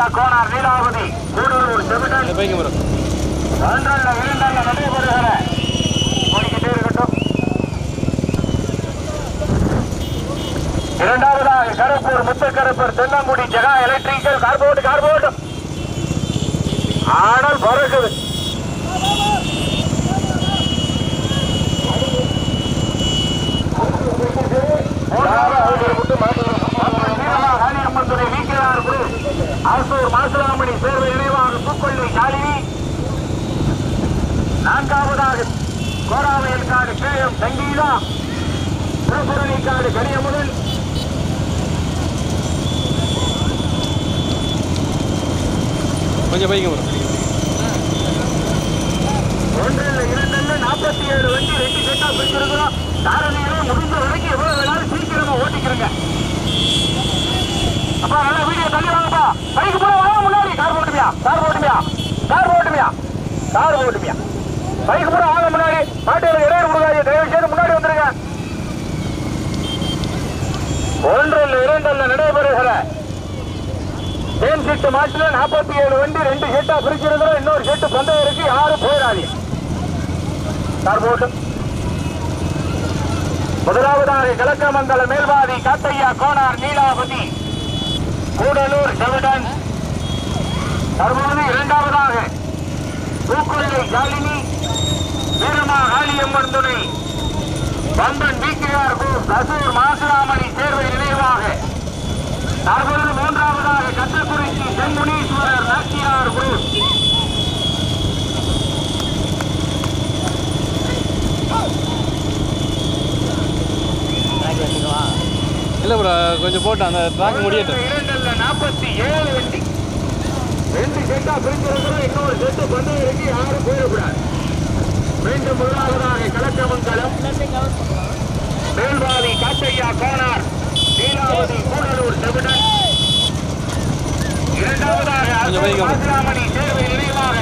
காட்டையா கோனார் நீலாவதி கூடலூர் செவிடன் ஒன்றல்ல இரண்டல்ல நடைபெறுகிற ஓடிக்கிட்டே இருக்கட்டும். இரண்டாவதாக கருப்பூர் முத்துக்கருப்பூர் தென்னங்குடி ஜெகா எலக்ட்ரிக்கல் கார்போர்டு ஆடல் பறக்குது. மாசுராமணி சேர்வை நினைவாக பூக்கொள்ளை சாலினி. நான்காவதாக கோராவையல் காடு கேஎம் சங்கீதா திருப்புரணி காடு கனியமுதன். கொஞ்சம் பைக்கு வரும். ஒன்றில் இரண்டு 47 வண்டி 2 செட்டா பிடிச்சிருக்கிறோம். தாரணியிலே முடிஞ்ச வரைக்கும் எவ்வளவு வேணாலும் சீக்கிரமா ஓட்டிக்கிறங்க. அப்பா நல்லா வீடியோ தள்ளி வாங்கப்பா. பைக்கு போல வாங்க முன்னாடி. கார் போட்டுமியா பைக்கு போல வாங்க முன்னாடி. பாட்டியில இடையே கொடுக்காது. தயவு செய்து முன்னாடி வந்துருங்க. ஒன்றில் இரண்டல்ல நடைபெறுகிற தேன் சீட்டு மாட்டில 47 வண்டி 2 செட்டா பிரிச்சிருக்கிறோம். இன்னொரு செட்டு பந்தயம் இருக்கு. யாரும் போயிடாதீங்க. கார் போட்டு முதலாவதாக கிழக்கமங்கல மேல்வாதி காட்டையா கோனார் நீலாவதி கூடலூர் செவிடன். தற்போது இரண்டாவதாக பூக்கொள்ளை ஜாலினி வீரமா காளியம்மன் துணை பந்தன் விகேஆர் கசூர் மாசுராமணி சேர்வை நினைவாக. தற்போது மூன்றாவதாக கட்டக்குறிச்சி செம்முனீஸ்வரர் நாச்சியார் குரூப். இல்லை ப்ரோ கொஞ்சம் போட்டு அந்த ட்ராக் முடியட்டும். 47 வண்டி 2 செட்டா பிரிச்சிருக்கிறோம். இன்னொரு செட்டு பந்தயம் இருக்கு. யாரும் போயிடக்கூடாது. மீண்டும் முதலாவதாக கிழக்கமங்கலம் மேல்வாதி காட்டையா கோனார் நீலாவதி கூடலூர் செவிடன். இரண்டாவதாக மாசுராமணி சேர்வை நினைவாக.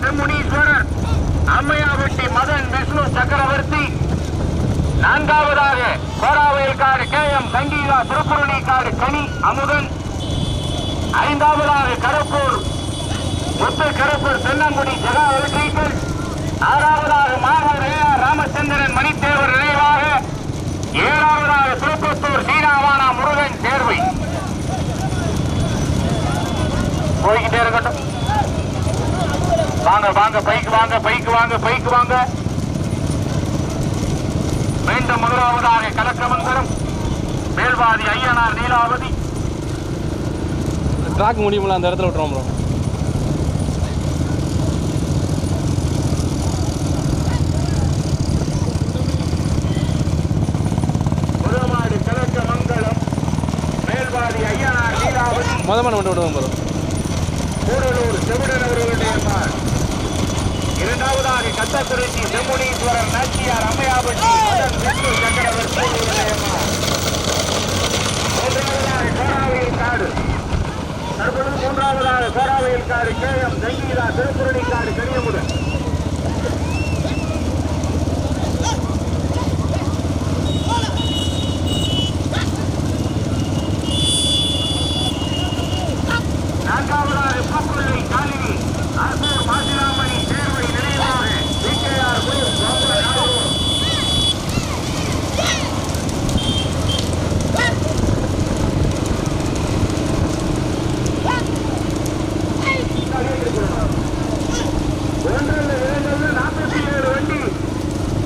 செம்முனீஸ்வரர் அம்மையாவட்டி மதன் விஷ்ணு சக்கரவர்த்தி. நான்காவதாக கோராவையல் காடு கேஎம் சங்கீதா திருப்புரணி காடு கனி அமுதன். ஐந்தாவதாக கருப்பூர் முத்துக்கருப்பூர் தென்னங்குடி ஜெகா எலக்ட்ரிக்கல். ஆறாவதாக மாகர் ஏஆர் ராமச்சந்திரன் மணித்தேவர் நினைவாக. ஏழாவதாக திருப்பத்தூர் சீனாவானா முருகன் சேர்வை. போய்கிட்டே இருக்கட்டும். வாங்க பைக்கு வாங்க. மீண்டும் முதலாவதாக கலக்கமங்கலம் மேல்வாதி ஐயனார் நீலாவதி. ட்ராக் முடியுமில்ல அந்த இடத்துல விட்டுறோம் ப்ரோ. முதமாடு கலக்கமங்கலம் மேல்வாதி ஐயனார் நீலாவதி. மொதமான மட்டும் விடுவோம் ப்ரோ. கூடலூர் செவிடன் அவர்களுடைய இரண்டாவதாக கட்டக்குறிச்சி செம்முனீஸ்வரர் நாச்சியார் அம்மையாவட்டி மதன் விஷ்ணு சக்கரவர்த்தி. மூன்றாவதாக கோராவையல் காடு. தற்பொழுது மூன்றாவதாக கோராவையல் காடு கேஎம் சங்கீதா திருப்புரணி காடு கனியமுதன். நான்காவதாக பூக்கொள்ளை காலினி அரசூர் மாசிராமணி சேர்வை நினைவாக விகேஆர் குரூப். ஒன்றில் இரண்டு 47 வண்டி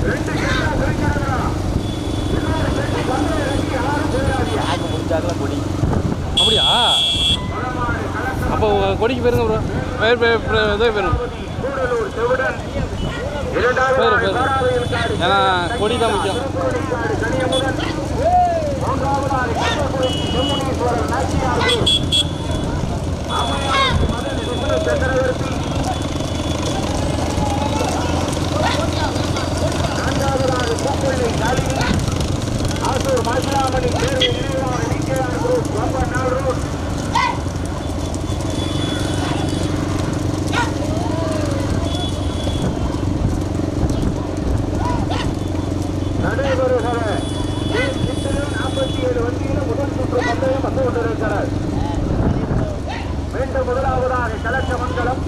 2 செட்டா பிரிச்சிருக்கிறோம். இன்னொரு செட்டு பந்தயம் இருக்கு. யாரும் போயிடாதீங்க. முடிச்சாக்கலாம் கொடி. அப்படியா? அப்போ கொடிக்கு போயிருங்க ப்ரோ. போயிருங்க. ஏன்னா கொடி தான் முக்கியம். மாசிராமணி சேர்வை நினைவாக விகேஆர் குரூப் ரொம்ப நாள் ரோட். நடைபெறுகிற 47 வண்டியிலும் முதல் சுற்று பந்தயம் வந்து கொண்டிருக்கிறார். மீண்டும் முதலாவதாக கலக்கமங்கலம்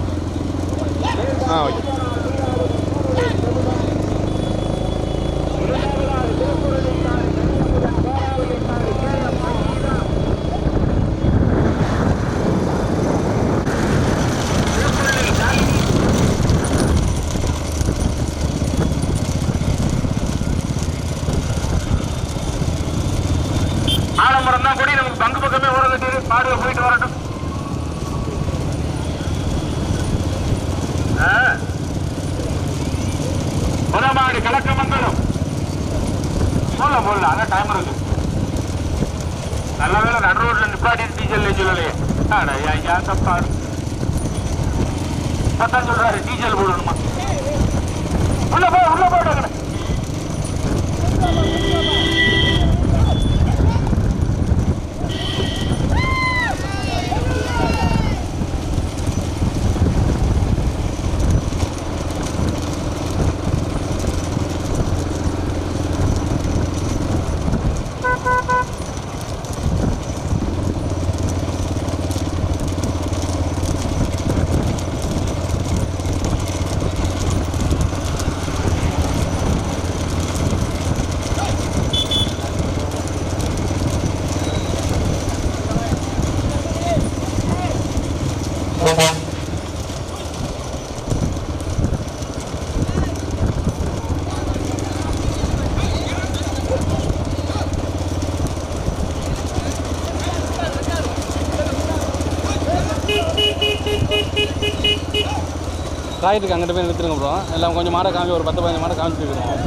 ஆலமரம் தான் கூடி நமக்கு பங்கு பக்கமே ஓர கட்டிடு பாடுல போயிட்டு வரட்டும். முதமாடு கலக்கமங்கலம் போடல அதான் டைம் இருக்கு. நல்ல வேலை நடு ரோட்ல நிப்பாட்டி டீசல் சொல்லலையே. தப்பாரு பத்தான் சொல்றாரு டீசல் போடணுமா. உள்ள போயிட்டு ராயத்துக்கு அங்கிட்ட போய் நிறுத்துருங்க ப்ரோ. எல்லாம் கொஞ்சம் மாடை காமி ஒரு 10-15 மாடை காமிச்சிட்டு இருக்கோம்.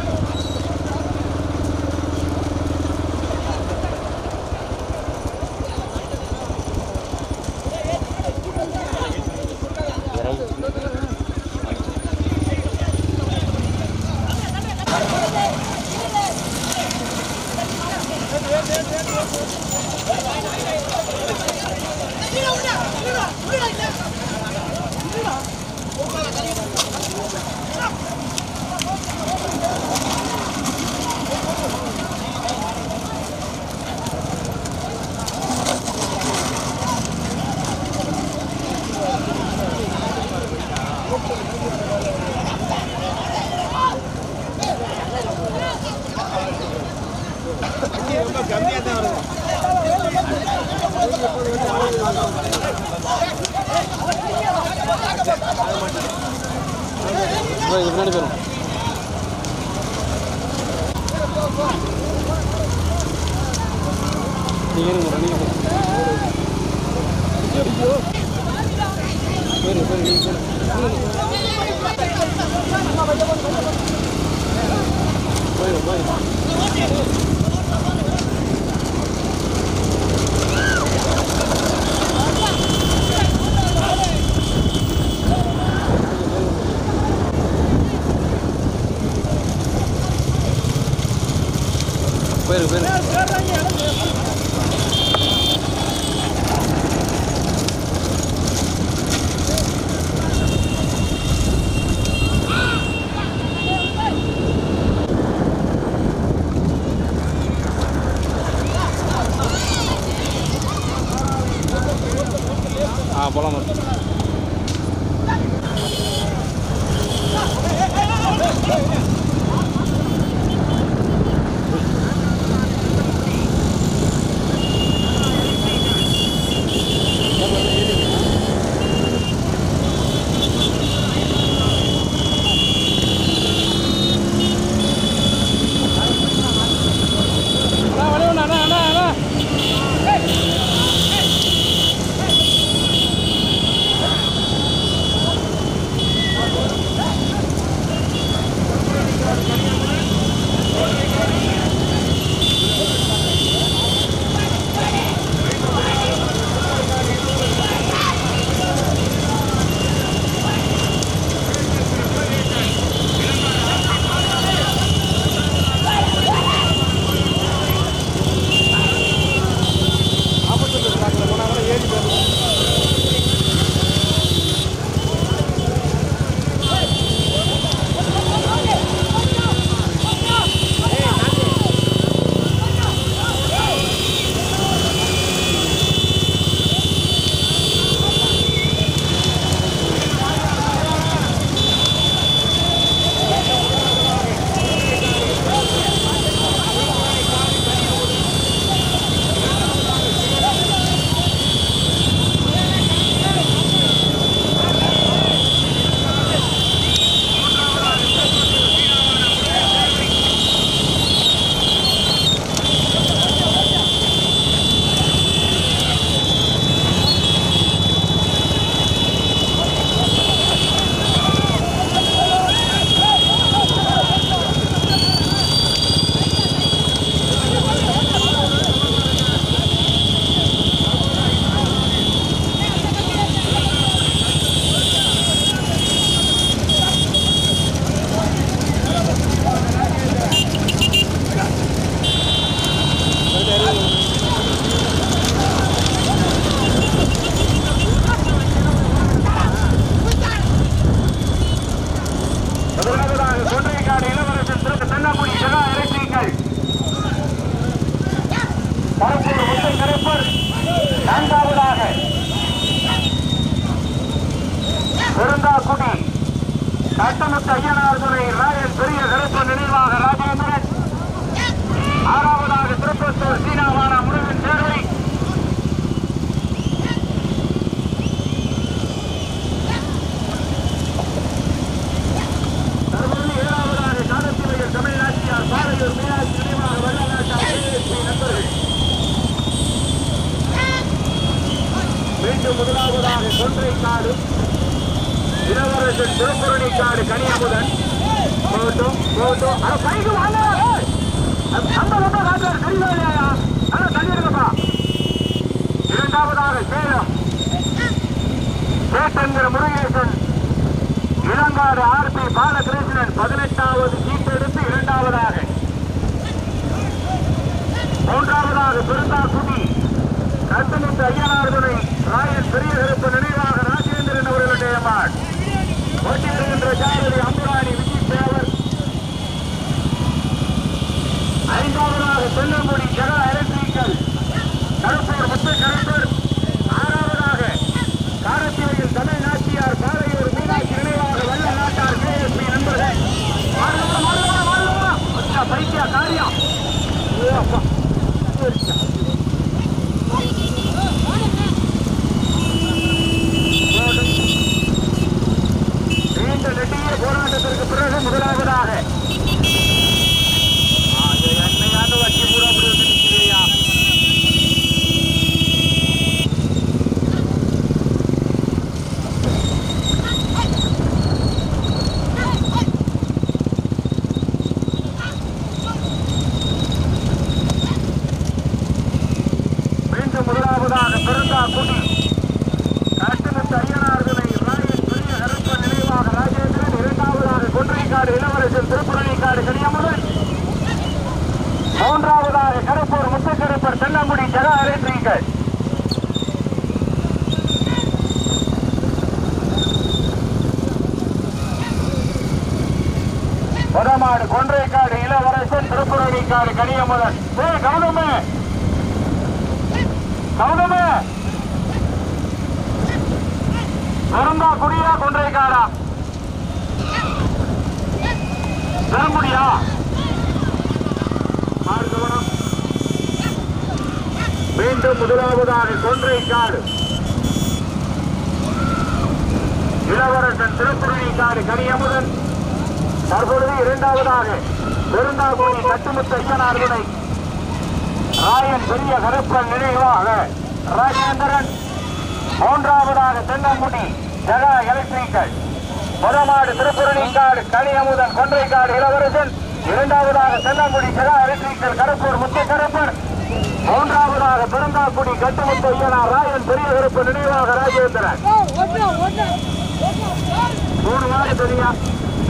இது பின்னாடி போயிடும். நீங்கள் போகலாம். கட்டமுத்து ஐயனார் துணை ராயன் பெரிய கருப்பு நினைவாக ராஜேந்திரன். ஆறாவதாக திருப்பத்தூர் சீனாவான முருகன் சேர்வை. தற்போது ஏழாவதாக காலத்திலையில் தமிழ்நாட்டியார் பாளையூர் மீனாட்சி நினைவாக வல்லநாட்டார் நண்பர்கள். மீண்டும் முதலாவதாக கொன்றைக்காடு இளவரசன் திருப்புரணிக்காடு கனியமுதன். போட்டும் போட்டும் அட பைக்கு வாங்க தெரியாதையா ஆனா தள்ளிடுங்கப்பா. இரண்டாவதாக சேலம் சேட்டங்கிற முருகேசன் இளங்காடு ஆர்பி பாலகிருஷ்ணன் 18வது சீட் எடுத்து இரண்டாவதாக. மூன்றாவதாக பெருந்தாக்குடி கட்டமுத்து ஐயனார் துணை ராயன் பெரிய கருப்பு நினைவாக ராஜேந்திரன் அவர்களுடைய மாட். போட்டி வருகின்ற ஜாரதி அம்புராணி விஜய் தேவர். ஐந்தாவதாக செல்லங்குடி ஜெகா எலக்ட்ரிக்கல் கருப்பூர் முத்து கருப்பூர். ஆறாவதாக காரத்திலையில் தமிழ்நாட்டியார் பாளையூர் மீனாட்சி நினைவாக வல்ல நாட்டார் கேஎஸ்பி நண்பர்கள். பைக்கியா காரியம் நீண்ட நெட்டிய போராட்டத்திற்கு பிறகு முதலாவதாக எண்மையான வட்டி கூட அப்படி வந்து நிற்கிறியா. மீண்டும் முதலாவதாக பெருந்தாக்குடி கட்டமுத்து ஐயனார் துணை ராயன் பெரிய கருப்ப நினைவாக ராஜேந்திரன். இரண்டாவதாக கொன்றைக்காடு இளவரசன் திருப்புரணிக்காடு கனியமுதன். மூன்றாவதாக கருப்பூர் முத்துக்கருப்பர் தென்னங்குடி ஜெகா எலக்ட்ரிக்கல். முதமாடு கொன்றைக்காடு இளவரசன் திருப்புரணிக்காடு கனியமுதன். கௌதமே கௌதமே பெருந்தா குடியா கொன்றைக்காடா பெருங்குடியா மீண்டும் முதலாவதாக கொன்றைக்காடு இளவரசன் திருப்புரணிக்காடு கனியமுதன். தற்பொழுது இரண்டாவதாக பெருந்தாக்குடி கட்டுமுத்து ஐயனார் துணை ராயன் பெரிய கருப்பன் நினைவாக ராஜேந்திரன். மூன்றாவதாக தென்னங்குடி ஜெகா எலக்ட்ரிக்கல். முதமாடு திருப்புரணிக்காடு கனியமுதன் கொன்றைக்காடு இளவரசன். இரண்டாவதாக தென்னங்குடி ஜெகா எலக்ட்ரிக்கல் கருப்பூர் முத்து கருப்பர். மூன்றாவதாக பெருந்தாக்குடி கட்டுமுத்து ஐயனார் ராயன் பெரிய கருப்பு நினைவாக ராஜேந்திரன். 3 மாடு தெரியா.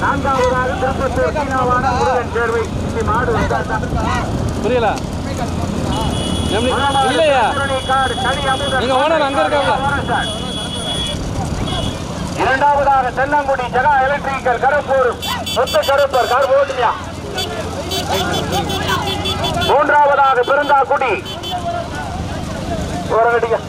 நான்காவதாக திருப்பத்தூர் சீனாவான முருகன் சேர்வை. மாடு வந்தாட்டா புரியல இல்லையா? நீங்க ஓனர் அங்க இருக்காங்க. இரண்டாவதாக தென்னங்குடி ஜெகா எலக்ட்ரிக்கல் கருப்பூர் முத்து கருப்பர் கார் போட்டுமியா. மூன்றாவதாக பெருந்தாக்குடி எடுத்துங்க